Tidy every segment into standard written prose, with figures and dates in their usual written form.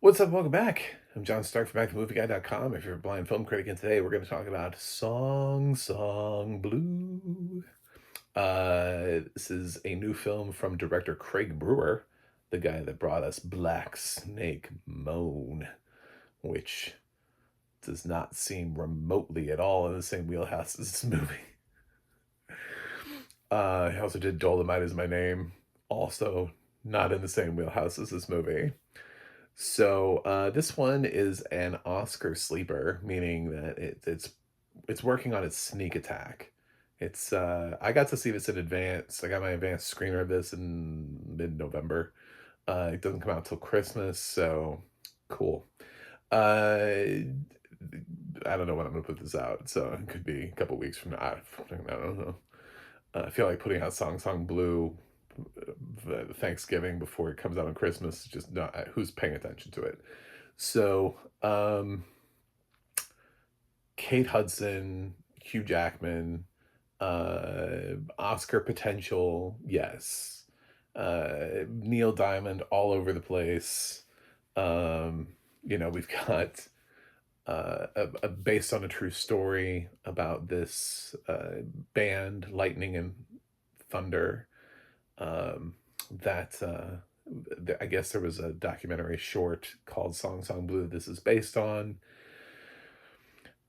What's up? Welcome back. I'm John Stark from BackToMovieGuy.com. If you're a blind film critic, and today we're going to talk about Song Blue. This is a new film from director Craig Brewer, the guy that brought us Black Snake Moan, which does not seem remotely at all in the same wheelhouse as this movie. He also did Dolomite Is My Name, also not in the same wheelhouse as this movie. So this one is an Oscar sleeper, meaning that it's working on its sneak attack. It's I got to see this in advance. I got my advanced screener of this in mid-November. It doesn't come out till Christmas, so cool. Uh, I don't know when I'm gonna put this out, so it could be a couple weeks from now. I don't know. I feel like putting out Song Blue Thanksgiving before it comes out on Christmas. Just not who's paying attention to it. So, Kate Hudson, Hugh Jackman, Oscar potential, yes. Neil Diamond all over the place. Um, we've got based on a true story about this band, Lightning and Thunder, um, that I guess there was a documentary short called Song Blue this is based on.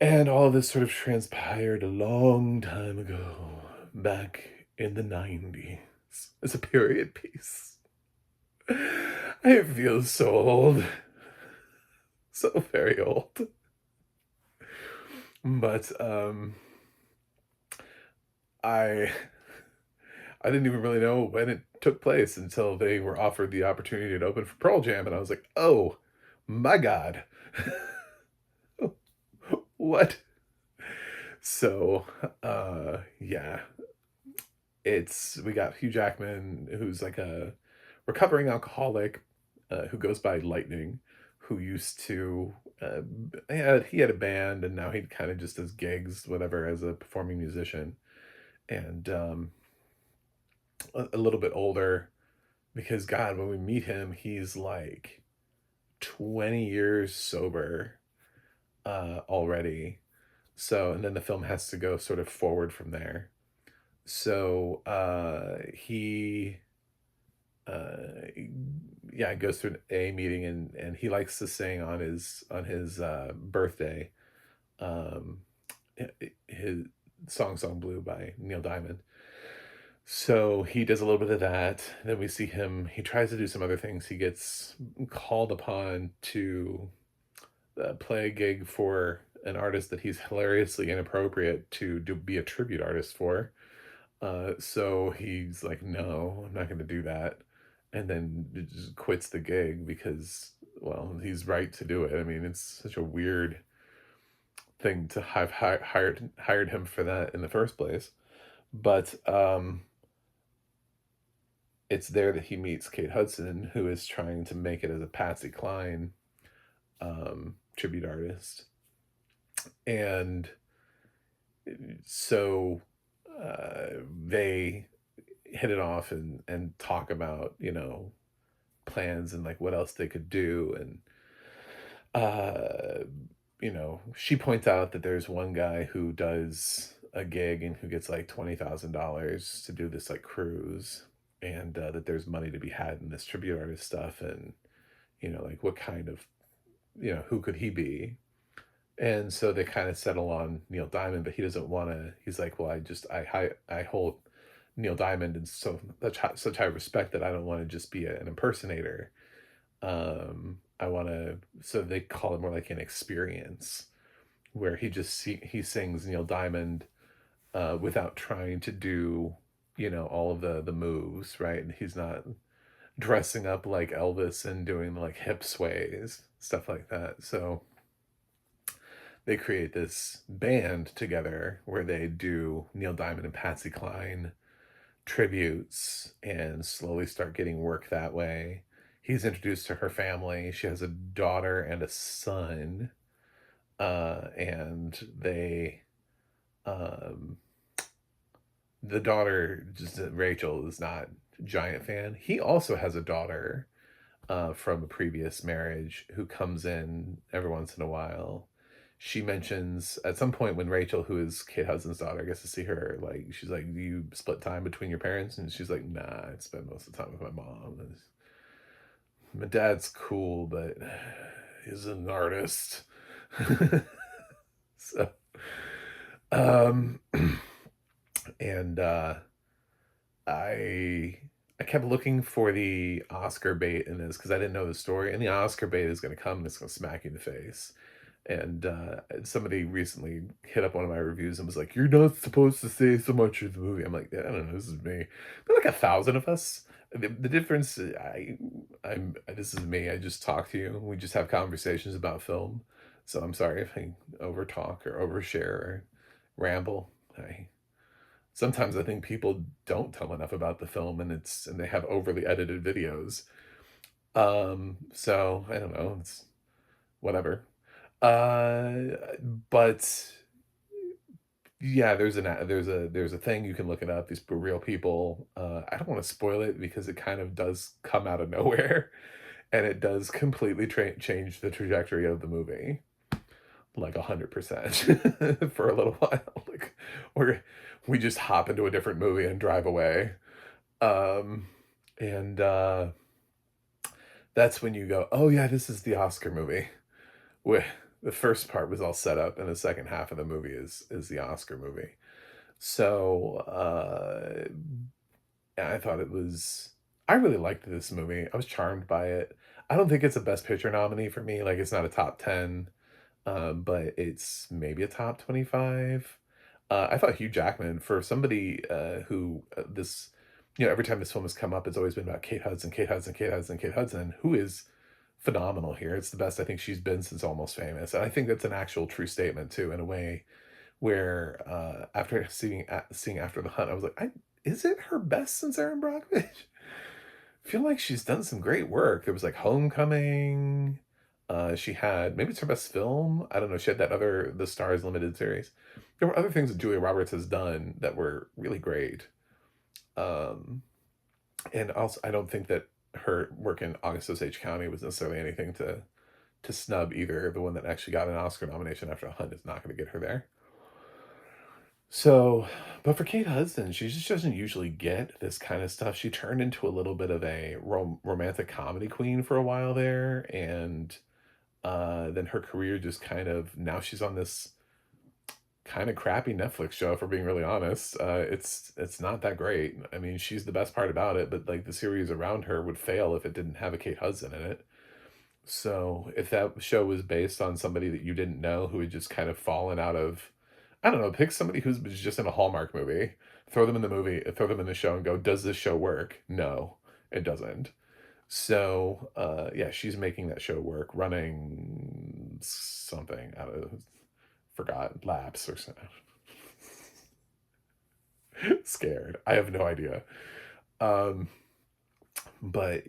And all of this sort of transpired a long time ago, back in the 90s, as a period piece. I feel so old. So very old. But I I didn't even really know when it took place until they were offered the opportunity to open for Pearl Jam, and I was like, "Oh my God, what?" So, yeah, we got Hugh Jackman, who's like a recovering alcoholic, who goes by Lightning, who used to he had a band, and now he kind of just does gigs, whatever, as a performing musician, and a little bit older because God, when we meet him, he's like 20 years sober already. So, and then the film has to go sort of forward from there. So, he yeah, goes through an A meeting, and he likes to sing on his birthday. Um his Song Blue by Neil Diamond. So he does a little bit of that. Then we see him, he tries to do some other things. He gets called upon to play a gig for an artist that he's hilariously inappropriate to be a tribute artist for. So he's like, no, I'm not going to do that. And then just quits the gig because, well, he's right to do it. I mean, it's such a weird thing to have hired him for that in the first place. But it's there that he meets Kate Hudson, who is trying to make it as a Patsy Cline tribute artist. And so they hit it off and talk about, plans and like what else they could do. And uh she points out that there's one guy who does a gig and who gets like $20,000 to do this like cruise, and that there's money to be had in this tribute artist stuff. And like what kind of, who could he be? And so they kind of settle on Neil Diamond, but he doesn't want to. He's like, well, I hold Neil Diamond in such high respect that I don't want to just be an impersonator. I want to. So they call it more like an experience, where he sings Neil Diamond without trying to do all of the moves, right? And he's not dressing up like Elvis and doing like hip sways, stuff like that. So they create this band together where they do Neil Diamond and Patsy Cline tributes and slowly start getting work that way. He's introduced to her family. She has a daughter and a son. And um, the daughter, just Rachel, is not a giant fan. He also has a daughter from a previous marriage who comes in every once in a while. She mentions at some point when Rachel, who is Kate Hudson's daughter, gets to see her, like, she's like, "Do you split time between your parents?" And she's like, "Nah, I spend most of the time with my mom. And my dad's cool, but he's an artist." So, um, and I I kept looking for the Oscar bait in this because I didn't know the story, and the Oscar bait is gonna come and it's gonna smack you in the face. And, somebody recently hit up one of my reviews and was like, "You're not supposed to say so much of the movie." I'm like, "Yeah, I don't know, this is me." There are like 1,000 of us. The difference, this is me, I just talk to you, we just have conversations about film. So I'm sorry if I overtalk or overshare or ramble. I Sometimes I think people don't tell enough about the film and they have overly edited videos. So I don't know, it's whatever. But yeah, there's a thing you can look it up. These real people. I don't want to spoil it because it kind of does come out of nowhere, and it does completely change the trajectory of the movie, like 100% for a little while. Like, or we just hop into a different movie and drive away. Um, and That's when you go, oh yeah, this is the Oscar movie. Where the first part was all set up, and the second half of the movie is the Oscar movie. So I thought it was. I really liked this movie. I was charmed by it. I don't think it's a Best Picture nominee for me. Like, it's not a top 10, but it's maybe a top 25. I thought Hugh Jackman, for somebody who this, every time this film has come up, it's always been about Kate Hudson, Kate Hudson, Kate Hudson, Kate Hudson, who is phenomenal here. It's the best I think she's been since Almost Famous. And I think that's an actual true statement too, in a way where after seeing After the Hunt, I was like, is it her best since Aaron Brockovich? I feel like she's done some great work. There was like Homecoming. She had, maybe it's her best film. I don't know. She had that other The Stars limited series. There were other things that Julia Roberts has done that were really great. Um, and also, I don't think that her work in August Osage County was necessarily anything to snub either. The one that actually got an Oscar nomination after a Hunt is not going to get her there. So, but for Kate Hudson, she just doesn't usually get this kind of stuff. She turned into a little bit of a romantic comedy queen for a while there, and then her career just kind of, now she's on this kind of crappy Netflix show. If we're being really honest, it's not that great. I mean, she's the best part about it, but like the series around her would fail if it didn't have a Kate Hudson in it. So if that show was based on somebody that you didn't know who had just kind of fallen out of, I don't know, pick somebody who's just in a Hallmark movie, throw them in the movie, throw them in the show and go, does this show work? No, it doesn't. So yeah, she's making that show work, running something out of, forgot, laps or something. Scared. I have no idea. Um, but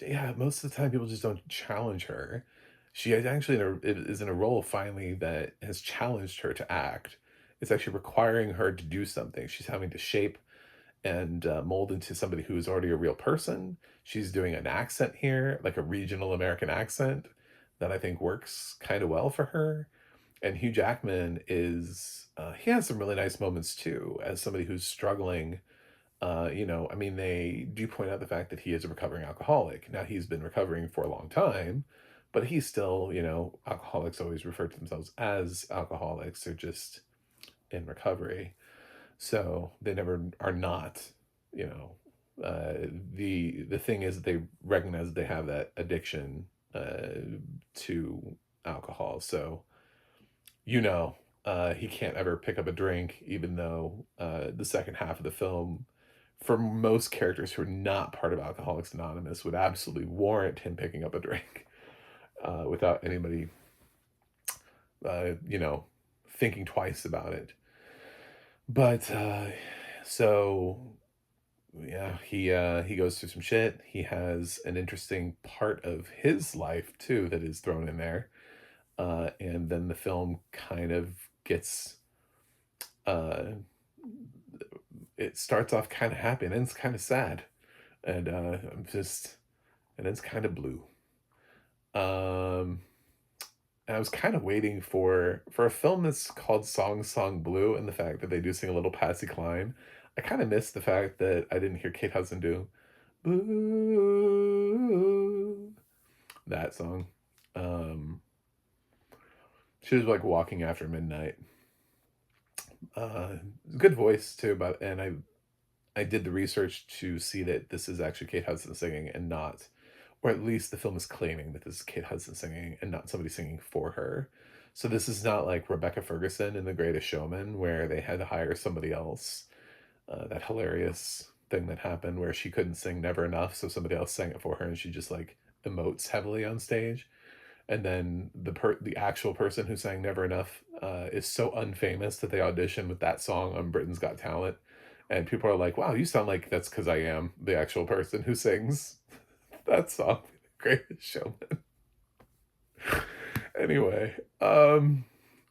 yeah, most of the time people just don't challenge her. She is actually is in a role finally that has challenged her to act. It's actually requiring her to do something. She's having to shape and mold into somebody who is already a real person. She's doing an accent here, like a regional American accent, that I think works kind of well for her. And Hugh Jackman he has some really nice moments too, as somebody who's struggling. I mean, they do point out the fact that he is a recovering alcoholic. Now, he's been recovering for a long time, but he's still, alcoholics always refer to themselves as alcoholics. They're just in recovery. So they never are not, you know. The thing is they recognize that they have that addiction to alcohol. So, you know, he can't ever pick up a drink, even though the second half of the film, for most characters who are not part of Alcoholics Anonymous, would absolutely warrant him picking up a drink without anybody, you know, thinking twice about it. But so yeah, he goes through some shit. He has an interesting part of his life too that is thrown in there, and then the film kind of gets uh, it starts off kind of happy and ends kind of sad, and I'm just and it's kind of blue. Um, and I was kind of waiting for a film that's called Song Blue, and the fact that they do sing a little Patsy Cline. I kind of missed the fact that I didn't hear Kate Hudson do Blue, that song. Um, she was like walking after midnight. Uh, Good voice too, but and I did the research to see that this is actually Kate Hudson singing and not, or at least the film is claiming that this is Kate Hudson singing and not somebody singing for her. So this is not like Rebecca Ferguson in The Greatest Showman, where they had to hire somebody else. That hilarious thing that happened where she couldn't sing Never Enough, so somebody else sang it for her, and she just like emotes heavily on stage. And then the actual person who sang Never Enough is so unfamous that they auditioned with that song on Britain's Got Talent, and people are like, "Wow, you sound like that's because I am the actual person who sings that song." Greatest Showman. Anyway,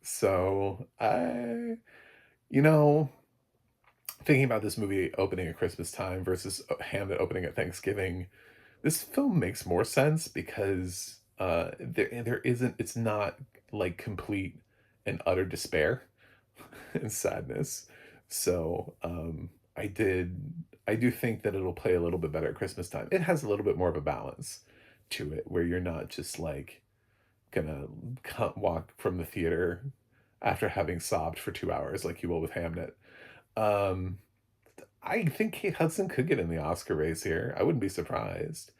so you know, thinking about this movie opening at Christmas time versus Hamlet opening at Thanksgiving, this film makes more sense because there isn't, it's not like complete and utter despair and sadness. So I do think that it'll play a little bit better at Christmas time. It has a little bit more of a balance to it where you're not just like gonna walk from the theater after having sobbed for 2 hours like you will with Hamnet. Um, I think Kate Hudson could get in the Oscar race here. I wouldn't be surprised.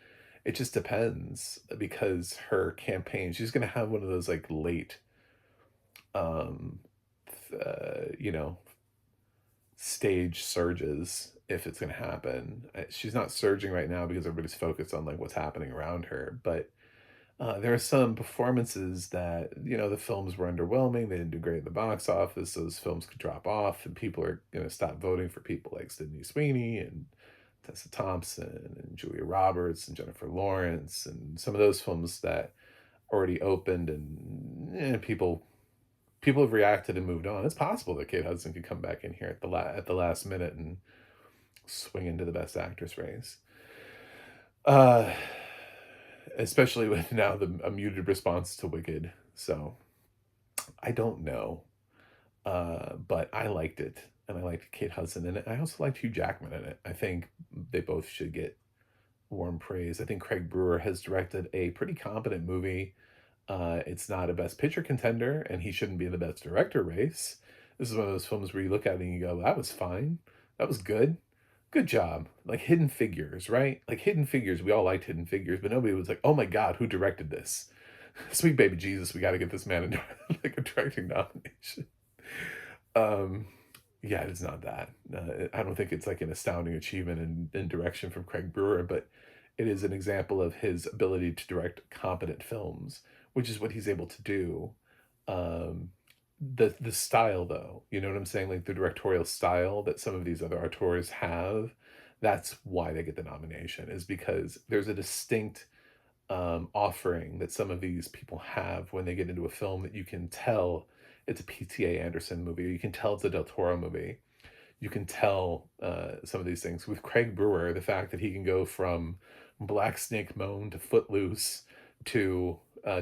It just depends because her campaign, she's gonna have one of those like late, um, you know, stage surges if it's gonna happen. She's not surging right now because everybody's focused on like what's happening around her, but there are some performances that, the films were underwhelming. They didn't do great at the box office. Those films could drop off, and people are going to stop voting for people like Sydney Sweeney and Tessa Thompson and Julia Roberts and Jennifer Lawrence and some of those films that already opened and people have reacted and moved on. It's possible that Kate Hudson could come back in here at the last minute and swing into the Best Actress race. Uh, Especially with now a muted response to Wicked. So I don't know, but I liked it, and I liked Kate Hudson in it. I also liked Hugh Jackman in it. I think they both should get warm praise. I think Craig Brewer has directed a pretty competent movie. It's not a Best Picture contender, and he shouldn't be in the Best Director race. This is one of those films where you look at it and you go, "That was fine. That was good. Good job." Like Hidden Figures, right? Like Hidden Figures, we all liked Hidden Figures, but nobody was like, "Oh my God, who directed this?" Sweet baby Jesus, we got to get this man into like a directing nomination. Um, yeah, it's not that. I don't think it's like an astounding achievement in direction from Craig Brewer, but it is an example of his ability to direct competent films, which is what he's able to do. Um, the style, though, you know what I'm saying? Like the directorial style that some of these other auteurs have, that's why they get the nomination, is because there's a distinct offering that some of these people have when they get into a film that you can tell it's a PTA Anderson movie, or you can tell it's a Del Toro movie. You can tell some of these things. With Craig Brewer, the fact that he can go from Black Snake Moan to Footloose to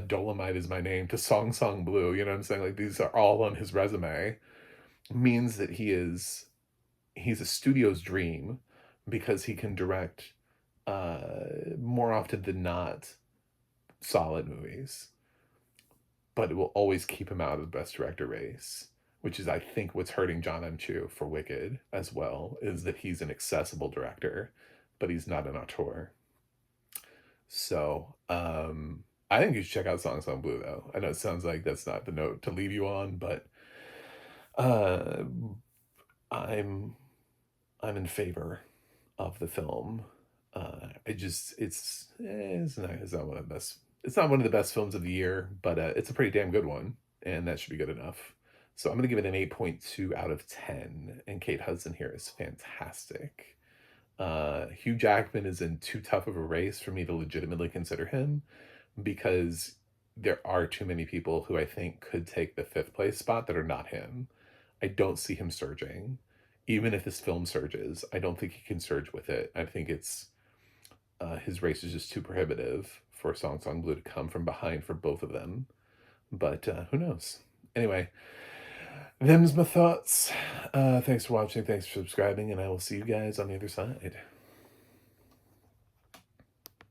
Dolomite Is My Name to Song Blue, you know what I'm saying? Like these are all on his resume, means that he's a studio's dream because he can direct more often than not solid movies, but it will always keep him out of the Best Director race, which is, I think, what's hurting John M. Chu for Wicked as well, is that he's an accessible director, but he's not an auteur. So, I think you should check out Songs on Blue, though. I know it sounds like that's not the note to leave you on, but uh, I'm in favor of the film. It's not one of the best. It's not one of the best films of the year, but it's a pretty damn good one, and that should be good enough. So I'm gonna give it an 8.2 out of 10. And Kate Hudson here is fantastic. Hugh Jackman is in too tough of a race for me to legitimately consider him because there are too many people who I think could take the fifth place spot that are not him. I don't see him surging. Even if this film surges, I don't think he can surge with it. I think it's his race is just too prohibitive for Song Blue to come from behind for both of them. But who knows? Anyway, them's my thoughts. Thanks for watching, thanks for subscribing, and I will see you guys on the other side.